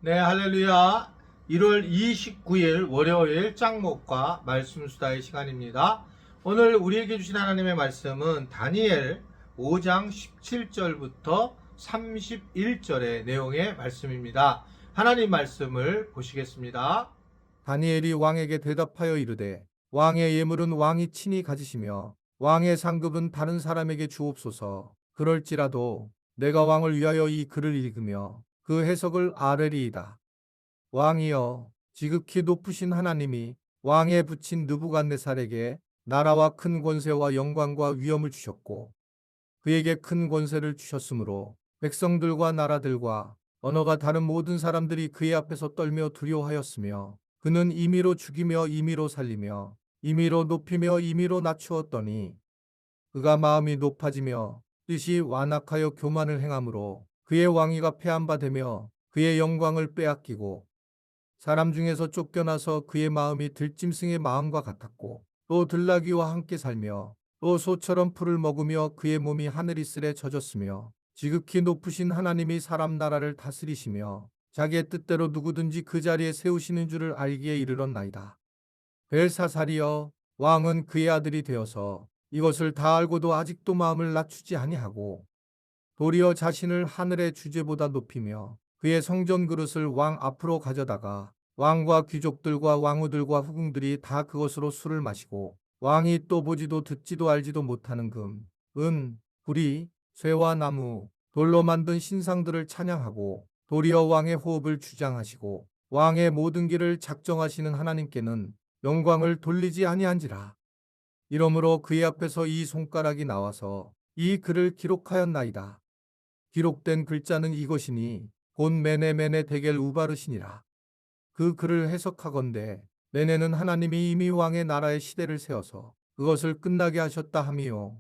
네, 할렐루야. 1월 29일 월요일 짱목과 말씀 수다의 시간입니다. 오늘 우리에게 주신 하나님의 말씀은 다니엘 5장 17절부터 31절의 내용의 말씀입니다. 하나님 말씀을 보시겠습니다. 다니엘이 왕에게 대답하여 이르되 왕의 예물은 왕이 친히 가지시며 왕의 상급은 다른 사람에게 주옵소서. 그럴지라도 내가 왕을 위하여 이 글을 읽으며 그 해석을 아뢰리이다. 왕이여, 지극히 높으신 하나님이 왕에 붙인 느부갓네살에게 나라와 큰 권세와 영광과 위엄을 주셨고 그에게 큰 권세를 주셨으므로 백성들과 나라들과 언어가 다른 모든 사람들이 그의 앞에서 떨며 두려워하였으며 그는 임의로 죽이며 임의로 살리며 임의로 높이며 임의로 낮추었더니 그가 마음이 높아지며 뜻이 완악하여 교만을 행함으로 그의 왕위가 폐한바되며 그의 영광을 빼앗기고 사람 중에서 쫓겨나서 그의 마음이 들짐승의 마음과 같았고 또 들나귀와 함께 살며 또 소처럼 풀을 먹으며 그의 몸이 하늘 이슬에 젖었으며 지극히 높으신 하나님이 사람 나라를 다스리시며 자기의 뜻대로 누구든지 그 자리에 세우시는 줄을 알기에 이르렀나이다. 벨사살이여, 왕은 그의 아들이 되어서 이것을 다 알고도 아직도 마음을 낮추지 아니하고 도리어 자신을 하늘의 주제보다 높이며 그의 성전 그릇을 왕 앞으로 가져다가 왕과 귀족들과 왕후들과 후궁들이 다 그것으로 술을 마시고 왕이 또 보지도 듣지도 알지도 못하는 금, 은, 구리, 쇠와 나무, 돌로 만든 신상들을 찬양하고 도리어 왕의 호흡을 주장하시고 왕의 모든 길을 작정하시는 하나님께는 영광을 돌리지 아니한지라. 이러므로 그의 앞에서 이 손가락이 나와서 이 글을 기록하였나이다. 기록된 글자는 이것이니 곧 메네메네 데겔 우바르시니라. 그 글을 해석하건대 메네는 하나님이 이미 왕의 나라의 시대를 세워서 그것을 끝나게 하셨다 함이요.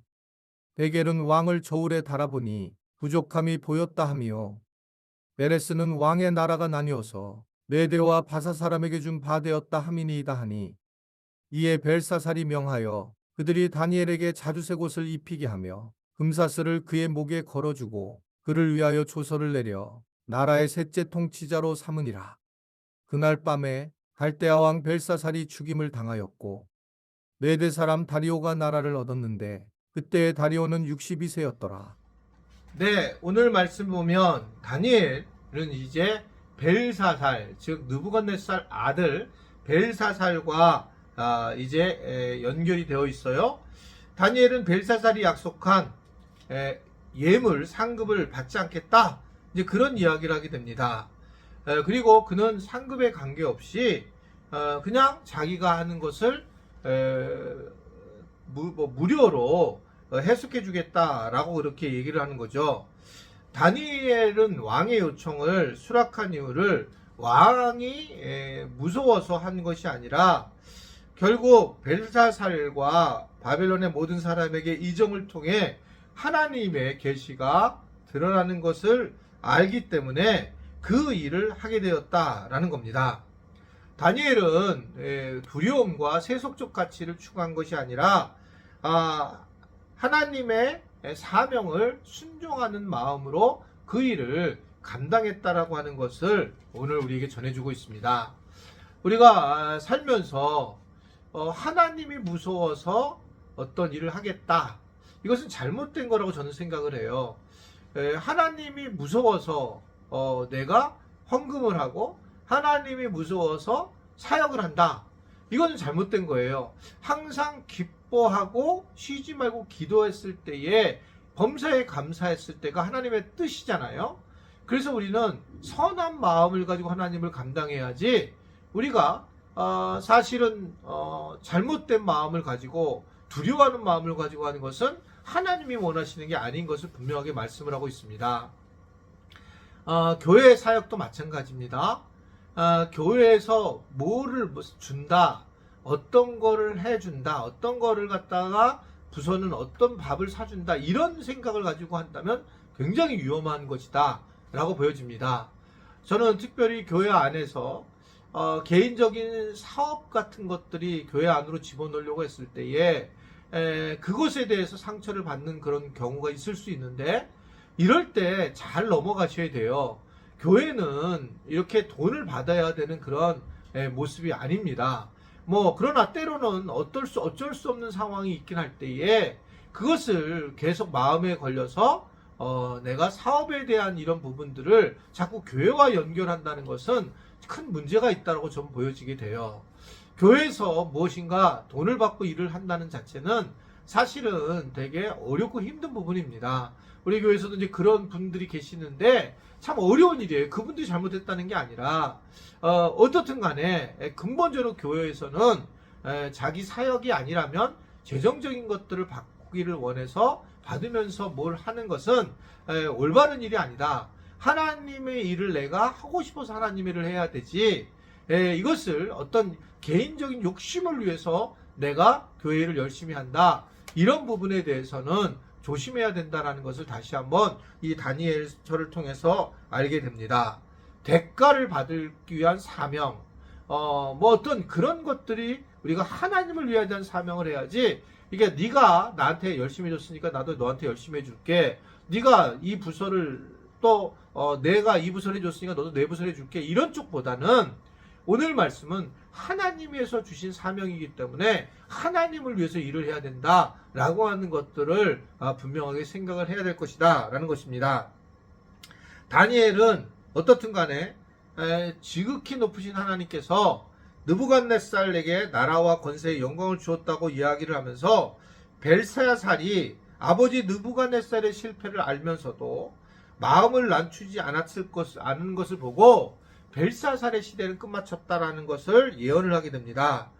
데겔은 왕을 저울에 달아보니 부족함이 보였다 함이요. 메레스는 왕의 나라가 나뉘어서 메대와 바사 사람에게 준 바 되었다 함이니이다 하니 이에 벨사살이 명하여 그들이 다니엘에게 자주색 옷을 입히게 하며 금사슬을 그의 목에 걸어주고 그를 위하여 조서를 내려 나라의 셋째 통치자로 삼으니라. 그날 밤에 갈대아 왕 벨사살이 죽임을 당하였고 메대 사람 다리오가 나라를 얻었는데 그때의 다리오는 62세였더라. 네, 오늘 말씀 보면 다니엘은 이제 벨사살, 즉 느부갓네살 아들 벨사살과 이제 연결이 되어 있어요. 다니엘은 벨사살이 약속한 예물 상급을 받지 않겠다, 이제 그런 이야기를 하게 됩니다. 그리고 그는 상급에 관계없이 그냥 자기가 하는 것을 무료로 해석해 주겠다라고 그렇게 얘기를 하는 거죠. 다니엘은 왕의 요청을 수락한 이유를 왕이 무서워서 한 것이 아니라 결국 벨사살과 바벨론의 모든 사람에게 이정을 통해 하나님의 계시가 드러나는 것을 알기 때문에 그 일을 하게 되었다라는 겁니다. 다니엘은 두려움과 세속적 가치를 추구한 것이 아니라 하나님의 사명을 순종하는 마음으로 그 일을 감당했다라고 하는 것을 오늘 우리에게 전해주고 있습니다. 우리가 살면서 하나님이 무서워서 어떤 일을 하겠다, 이것은 잘못된 거라고 저는 생각을 해요. 하나님이 무서워서 내가 헌금을 하고 하나님이 무서워서 사역을 한다, 이거는 잘못된 거예요. 항상 기뻐하고 쉬지 말고 기도했을 때에 범사에 감사했을 때가 하나님의 뜻이잖아요. 그래서 우리는 선한 마음을 가지고 하나님을 감당해야지, 우리가 사실은 잘못된 마음을 가지고 두려워하는 마음을 가지고 하는 것은 하나님이 원하시는 게 아닌 것을 분명하게 말씀을 하고 있습니다. 교회 사역도 마찬가지입니다. 교회에서 뭐를 준다, 어떤 거를 해준다, 어떤 거를 갖다가 부서는 어떤 밥을 사준다, 이런 생각을 가지고 한다면 굉장히 위험한 것이다 라고 보여집니다. 저는 특별히 교회 안에서 개인적인 사업 같은 것들이 교회 안으로 집어넣으려고 했을 때에 그것에 대해서 상처를 받는 그런 경우가 있을 수 있는데, 이럴 때 잘 넘어가셔야 돼요. 교회는 이렇게 돈을 받아야 되는 그런 모습이 아닙니다. 그러나 때로는 어쩔 수 없는 상황이 있긴 할 때에 그것을 계속 마음에 걸려서 내가 사업에 대한 이런 부분들을 자꾸 교회와 연결한다는 것은 큰 문제가 있다고 좀 보여지게 돼요. 교회에서 무엇인가 돈을 받고 일을 한다는 자체는 사실은 되게 어렵고 힘든 부분입니다. 우리 교회에서도 이제 그런 분들이 계시는데 참 어려운 일이에요. 그분들이 잘못했다는 게 아니라 어떻든 간에 근본적으로 교회에서는 자기 사역이 아니라면 재정적인 것들을 받기를 원해서 받으면서 뭘 하는 것은 올바른 일이 아니다. 하나님의 일을 내가 하고 싶어서 하나님의 일을 해야 되지, 이것을 어떤 개인적인 욕심을 위해서 내가 교회를 열심히 한다, 이런 부분에 대해서는 조심해야 된다는 것을 다시 한번 이 다니엘서를 통해서 알게 됩니다. 대가를 받기 위한 사명, 어떤 그런 것들이 우리가 하나님을 위하여 대한 사명을 해야지, 이게 네가 나한테 열심히 줬으니까 나도 너한테 열심히 해줄게, 네가 이 부서를 또 내가 이 부서를 해줬으니까 너도 내 부서를 해줄게, 이런 쪽보다는 오늘 말씀은 하나님에서 주신 사명이기 때문에 하나님을 위해서 일을 해야 된다라고 하는 것들을 분명하게 생각을 해야 될 것이다 라는 것입니다. 다니엘은 어떻든 간에 지극히 높으신 하나님께서 느부갓네살에게 나라와 권세의 영광을 주었다고 이야기를 하면서 벨사살이 아버지 느부갓네살의 실패를 알면서도 마음을 낮추지 않은 것을 보고 벨사살의 시대는 끝마쳤다라는 것을 예언을 하게 됩니다.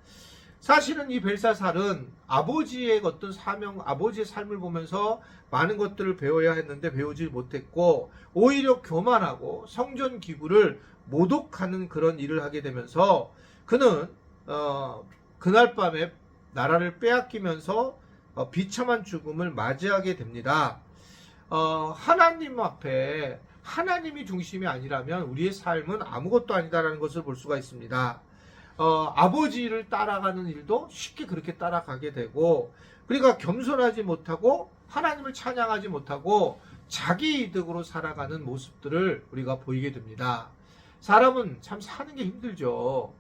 사실은 이 벨사살은 아버지의 어떤 사명, 아버지의 삶을 보면서 많은 것들을 배워야 했는데 배우지 못했고, 오히려 교만하고 성전 기구를 모독하는 그런 일을 하게 되면서 그는 그날 밤에 나라를 빼앗기면서 비참한 죽음을 맞이하게 됩니다. 하나님 앞에 하나님이 중심이 아니라면 우리의 삶은 아무것도 아니다라는 것을 볼 수가 있습니다. 아버지를 따라가는 일도 쉽게 그렇게 따라가게 되고, 그러니까 겸손하지 못하고 하나님을 찬양하지 못하고 자기 이득으로 살아가는 모습들을 우리가 보이게 됩니다. 사람은 참 사는 게 힘들죠.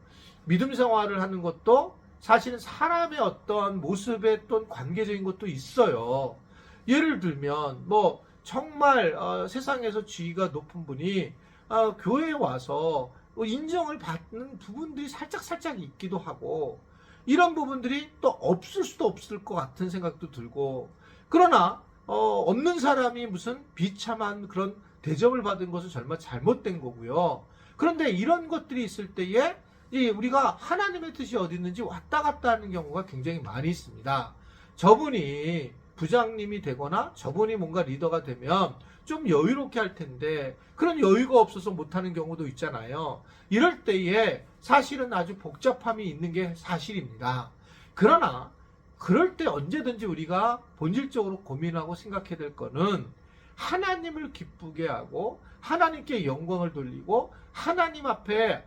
믿음 생활을 하는 것도 사실은 사람의 어떤 모습에 또 관계적인 것도 있어요. 예를 들면 정말 세상에서 지위가 높은 분이 교회에 와서 인정을 받는 부분들이 살짝 있기도 하고, 이런 부분들이 또 없을 수도 없을 것 같은 생각도 들고, 그러나 없는 사람이 무슨 비참한 그런 대접을 받은 것은 정말 잘못된 거고요. 그런데 이런 것들이 있을 때에 우리가 하나님의 뜻이 어디 있는지 왔다 갔다 하는 경우가 굉장히 많이 있습니다. 저분이 부장님이 되거나 저분이 뭔가 리더가 되면 좀 여유롭게 할 텐데 그런 여유가 없어서 못하는 경우도 있잖아요. 이럴 때에 사실은 아주 복잡함이 있는 게 사실입니다. 그러나 그럴 때 언제든지 우리가 본질적으로 고민하고 생각해야 될 거는 하나님을 기쁘게 하고 하나님께 영광을 돌리고 하나님 앞에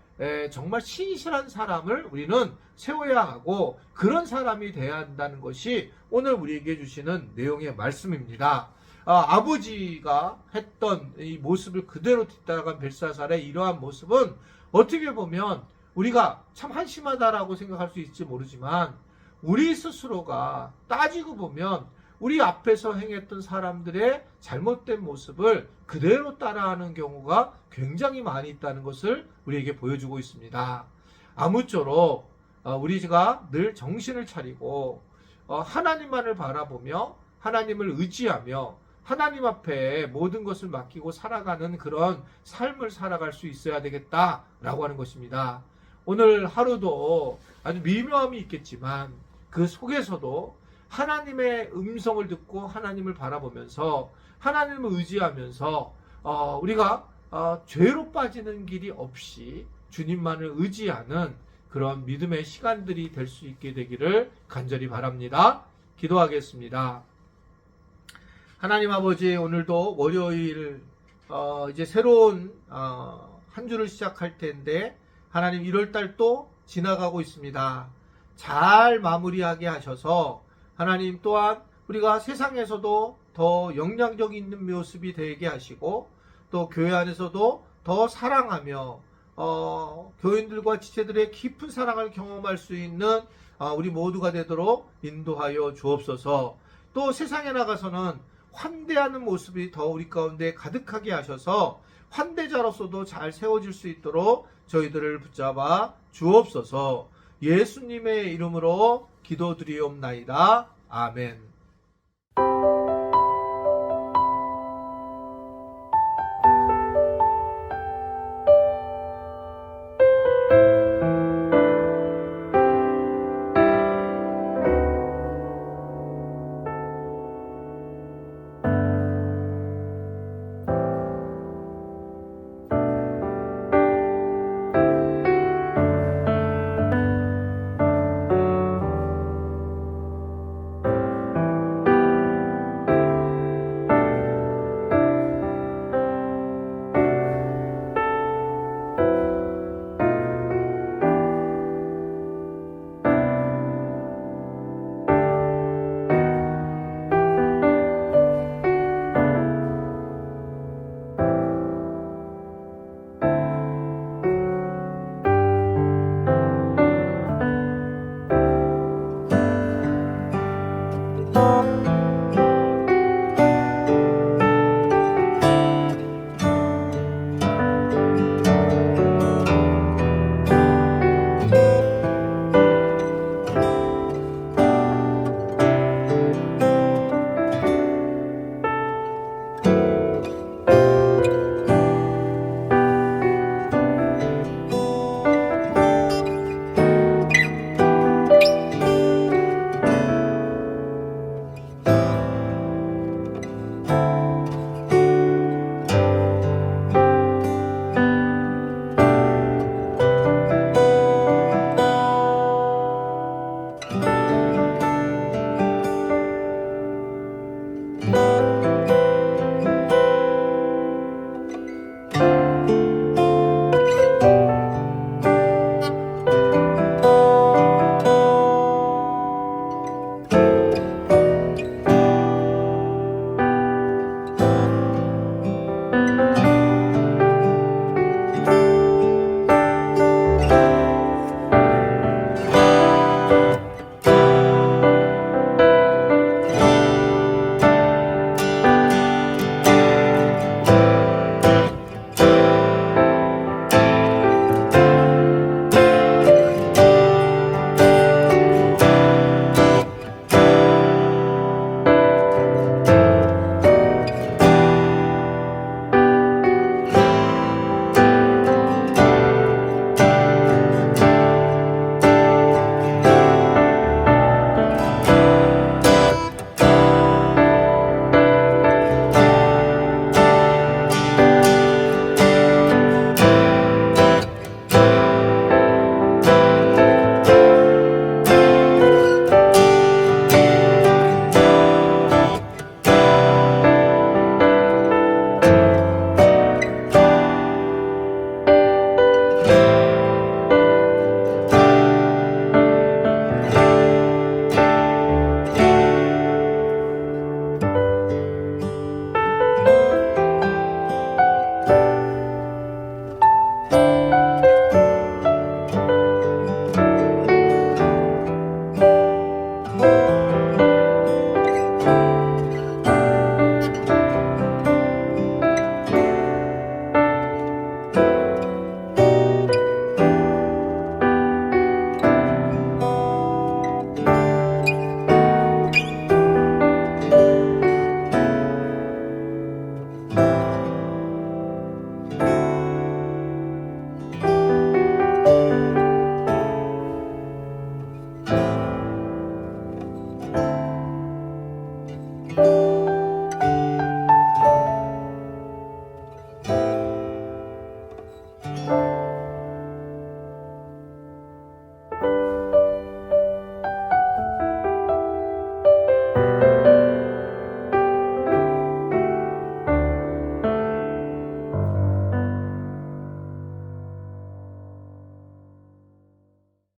정말 신실한 사람을 우리는 세워야 하고, 그런 사람이 되어야 한다는 것이 오늘 우리에게 주시는 내용의 말씀입니다. 아버지가 했던 이 모습을 그대로 뒤따라간 벨사살의 이러한 모습은 어떻게 보면 우리가 참 한심하다라고 생각할 수 있을지 모르지만, 우리 스스로가 따지고 보면 우리 앞에서 행했던 사람들의 잘못된 모습을 그대로 따라하는 경우가 굉장히 많이 있다는 것을 우리에게 보여주고 있습니다. 아무쪼록 우리가 늘 정신을 차리고 하나님만을 바라보며 하나님을 의지하며 하나님 앞에 모든 것을 맡기고 살아가는 그런 삶을 살아갈 수 있어야 되겠다라고 하는 것입니다. 오늘 하루도 아주 미묘함이 있겠지만 그 속에서도 하나님의 음성을 듣고 하나님을 바라보면서 하나님을 의지하면서 우리가 죄로 빠지는 길이 없이 주님만을 의지하는 그런 믿음의 시간들이 될 수 있게 되기를 간절히 바랍니다. 기도하겠습니다. 하나님 아버지, 오늘도 월요일 이제 새로운 한 주를 시작할 텐데 하나님 1월달 또 지나가고 있습니다. 잘 마무리하게 하셔서 하나님 또한 우리가 세상에서도 더 영향력 있는 모습이 되게 하시고, 또 교회 안에서도 더 사랑하며 교인들과 지체들의 깊은 사랑을 경험할 수 있는 우리 모두가 되도록 인도하여 주옵소서. 또 세상에 나가서는 환대하는 모습이 더 우리 가운데 가득하게 하셔서 환대자로서도 잘 세워질 수 있도록 저희들을 붙잡아 주옵소서. 예수님의 이름으로 기도드리옵나이다. 아멘.